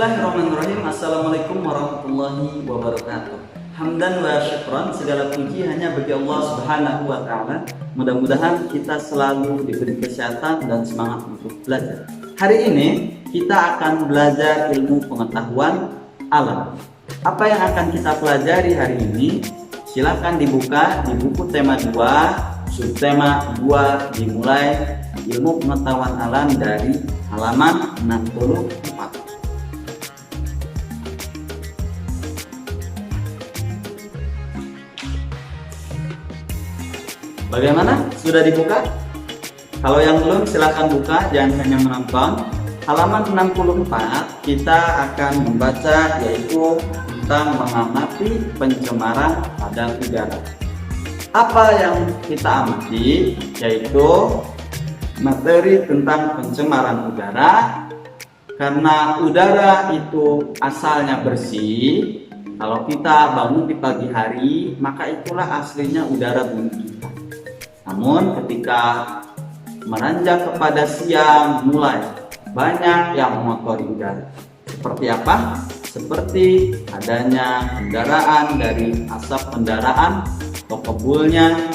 Bismillahirrahmanirrahim. Assalamualaikum warahmatullahi wabarakatuh. Hamdan wa syukran, segala puji hanya bagi Allah Subhanahu wa ta'ala. Mudah-mudahan kita selalu diberi kesehatan dan semangat untuk belajar. Hari ini kita akan belajar ilmu pengetahuan alam. Apa yang akan kita pelajari hari ini? Silakan dibuka di buku tema 2, subtema 2, dimulai ilmu pengetahuan alam dari halaman 64. Bagaimana? Sudah dibuka? Kalau yang belum silahkan buka, jangan hanya menonton. Halaman 64 kita akan membaca yaitu tentang mengamati pencemaran pada udara. Apa yang kita amati yaitu materi tentang pencemaran udara. Karena udara itu asalnya bersih, kalau kita bangun di pagi hari, maka itulah aslinya udara bumi kita. Namun ketika meranjak kepada siang, mulai banyak yang mengotori udara. Seperti apa? Seperti adanya kendaraan dari asap kendaraan atau kebulnya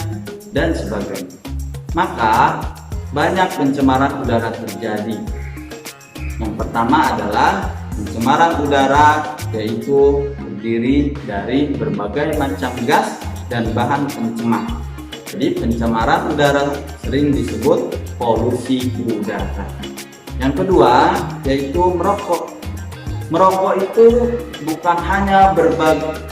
dan sebagainya. Maka banyak pencemaran udara terjadi. Yang pertama adalah pencemaran udara, yaitu terdiri dari berbagai macam gas dan bahan pencemar. Jadi pencemaran udara sering disebut polusi udara. Yang kedua yaitu merokok. Merokok itu bukan hanya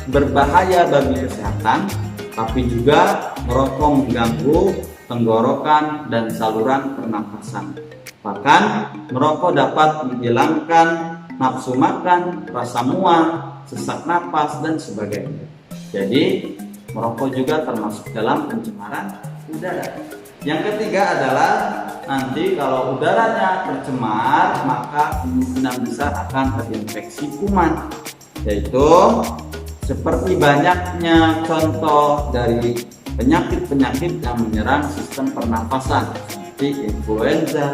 berbahaya bagi kesehatan, tapi juga merokok mengganggu tenggorokan dan saluran pernapasan. Bahkan merokok dapat menghilangkan nafsu makan, rasa mual, sesak napas dan sebagainya. Jadi merokok juga termasuk dalam pencemaran udara. Yang ketiga adalah nanti kalau udaranya tercemar, maka kemungkinan besar akan terinfeksi kuman. Yaitu seperti banyaknya contoh dari penyakit-penyakit yang menyerang sistem pernapasan seperti influenza,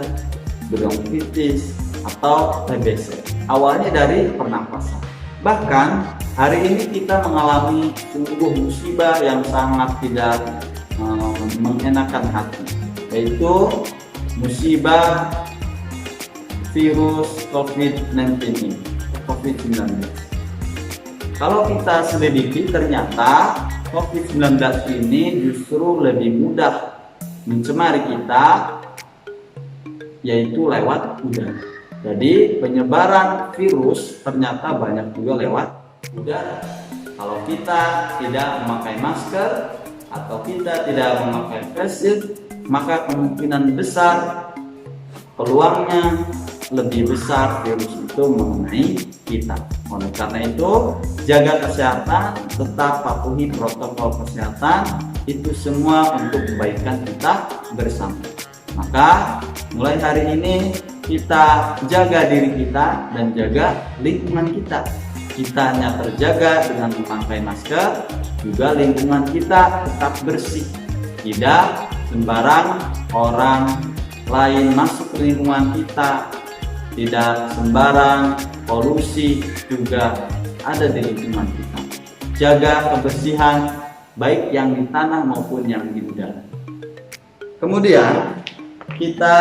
bronkitis, atau TBC. Awalnya dari pernapasan. Bahkan hari ini kita mengalami sungguh musibah yang sangat tidak mengenakan hati, yaitu musibah virus COVID-19. Kalau kita selidiki, ternyata COVID-19 ini justru lebih mudah mencemari kita, yaitu lewat udara. Jadi penyebaran virus ternyata banyak juga lewat udara. Kalau kita tidak memakai masker atau kita tidak memakai face shield, maka kemungkinan besar peluangnya lebih besar virus itu mengenai kita. Oleh karena itu, jaga kesehatan, tetap patuhi protokol kesehatan, itu semua untuk kebaikan kita bersama. Maka mulai hari ini kita jaga diri kita dan jaga lingkungan kita. Kita hanya terjaga dengan memakai masker, juga lingkungan kita tetap bersih. Tidak sembarang orang lain masuk ke lingkungan kita, tidak sembarang polusi juga ada di lingkungan kita. Jaga kebersihan baik yang di tanah maupun yang di udara. Kemudian kita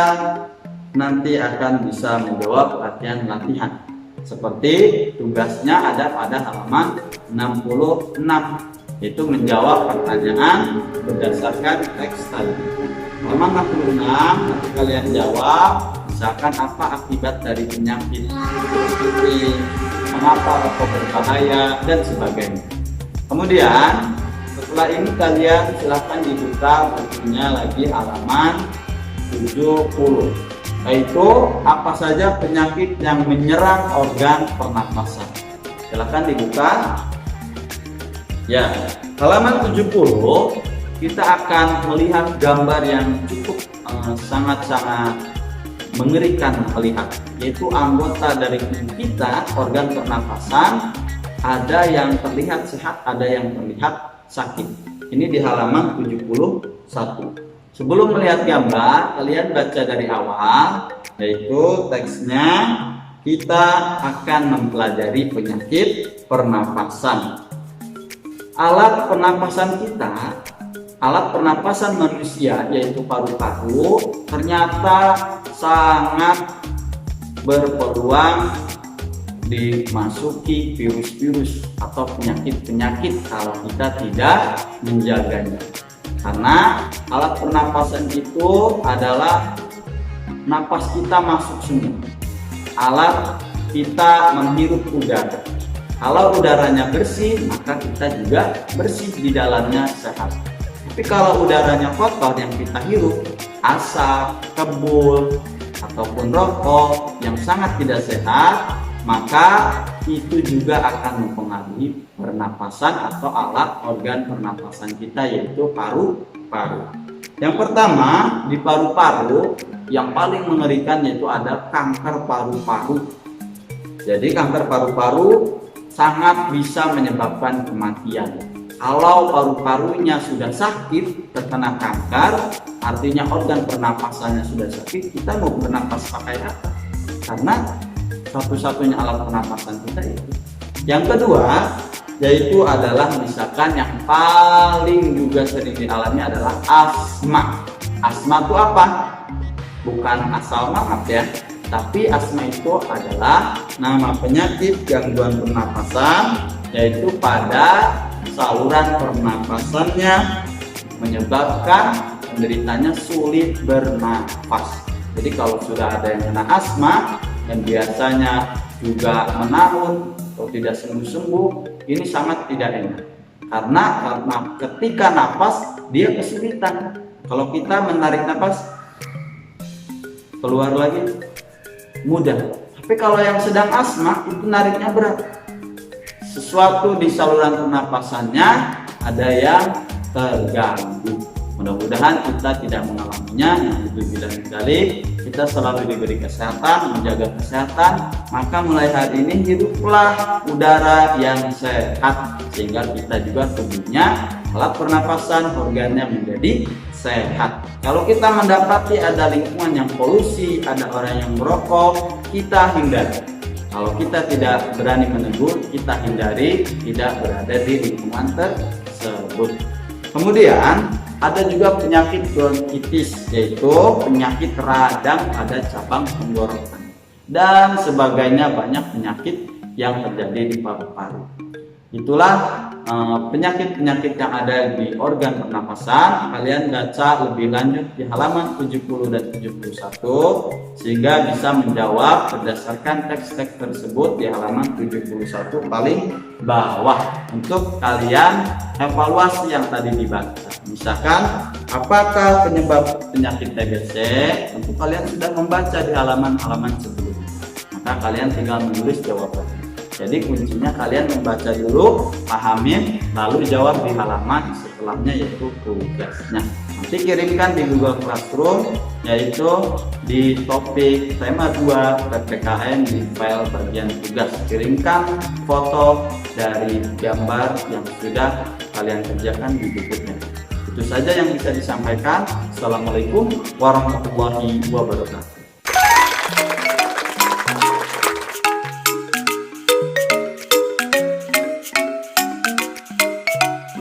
nanti akan bisa menjawab latihan-latihan. Seperti tugasnya ada pada halaman 66, yaitu menjawab pertanyaan berdasarkan teks tadi. Halaman 66 nanti kalian jawab, misalkan apa akibat dari penyakit ini, mengapa rokok berbahaya dan sebagainya. Kemudian setelah ini kalian silahkan dibuka bukunya lagi halaman 70, yaitu apa saja penyakit yang menyerang organ pernapasan. Silahkan dibuka. Ya, halaman 70 kita akan melihat gambar yang cukup sangat-sangat mengerikan melihat, yaitu anggota dari tubuh kita, organ pernapasan, ada yang terlihat sehat, ada yang terlihat sakit. Ini di halaman 71. Sebelum melihat gambar, kalian baca dari awal, yaitu teksnya kita akan mempelajari penyakit pernapasan. Alat pernapasan kita, alat pernapasan manusia yaitu paru-paru ternyata sangat berpeluang dimasuki virus-virus atau penyakit-penyakit kalau kita tidak menjaganya. Karena alat pernapasan itu adalah napas kita masuk semua. Alat kita menghirup udara. Kalau udaranya bersih, maka kita juga bersih di dalamnya, sehat. Tapi kalau udaranya kotor yang kita hirup, asap, kebul, ataupun rokok yang sangat tidak sehat, maka itu juga akan mempengaruhi pernapasan atau alat organ pernapasan kita, yaitu paru-paru. Yang pertama, di paru-paru yang paling mengerikan yaitu ada kanker paru-paru. Jadi kanker paru-paru sangat bisa menyebabkan kematian. Kalau paru-parunya sudah sakit, terkena kanker, artinya organ pernapasannya sudah sakit, kita mau bernapas pakai apa? Karena satu-satunya alat pernapasan kita itu. Yang kedua, yaitu adalah misalkan yang paling juga sering dialami adalah asma. Asma itu apa? Bukan asal maaf ya, tapi asma itu adalah nama penyakit gangguan pernapasan, yaitu pada saluran pernapasannya menyebabkan penderitanya sulit bernafas. Jadi kalau sudah ada yang kena asma dan biasanya juga menahun atau tidak sembuh-sembuh, ini sangat tidak enak. Karena ketika nafas dia kesulitan. Kalau kita menarik nafas keluar lagi mudah. Tapi kalau yang sedang asma itu nariknya berat. Sesuatu di saluran pernapasannya ada yang terganggu. Mudah-mudahan kita tidak mengalaminya. Yang itu bilang sekali, kita selalu diberi kesehatan, menjaga kesehatan. Maka mulai hari ini hiduplah udara yang sehat, sehingga kita juga tubuhnya, alat pernapasan, organnya menjadi sehat. Kalau kita mendapati ada lingkungan yang polusi, ada orang yang merokok, kita hindari. Kalau kita tidak berani menegur, kita hindari tidak berada di lingkungan tersebut. Kemudian ada juga penyakit bronkitis, yaitu penyakit radang pada cabang tenggorokan dan sebagainya, banyak penyakit yang terjadi di paru-paru. Itulah penyakit-penyakit yang ada di organ pernapasan. Kalian baca lebih lanjut di halaman 70 dan 71 sehingga bisa menjawab berdasarkan teks-teks tersebut di halaman 71 paling bawah untuk kalian evaluasi yang tadi dibaca. Misalkan apakah penyebab penyakit TBC, tentu kalian sudah membaca di halaman-halaman sebelumnya, maka kalian tinggal menulis jawabannya. Jadi kuncinya kalian membaca dulu, pahamin, lalu jawab di halaman setelahnya, yaitu tugasnya. Nanti kirimkan di Google Classroom, yaitu di topik tema 2 PPKN di file bagian tugas. Kirimkan foto dari gambar yang sudah kalian kerjakan di bukunya. Itu saja yang bisa disampaikan. Assalamualaikum warahmatullahi wabarakatuh.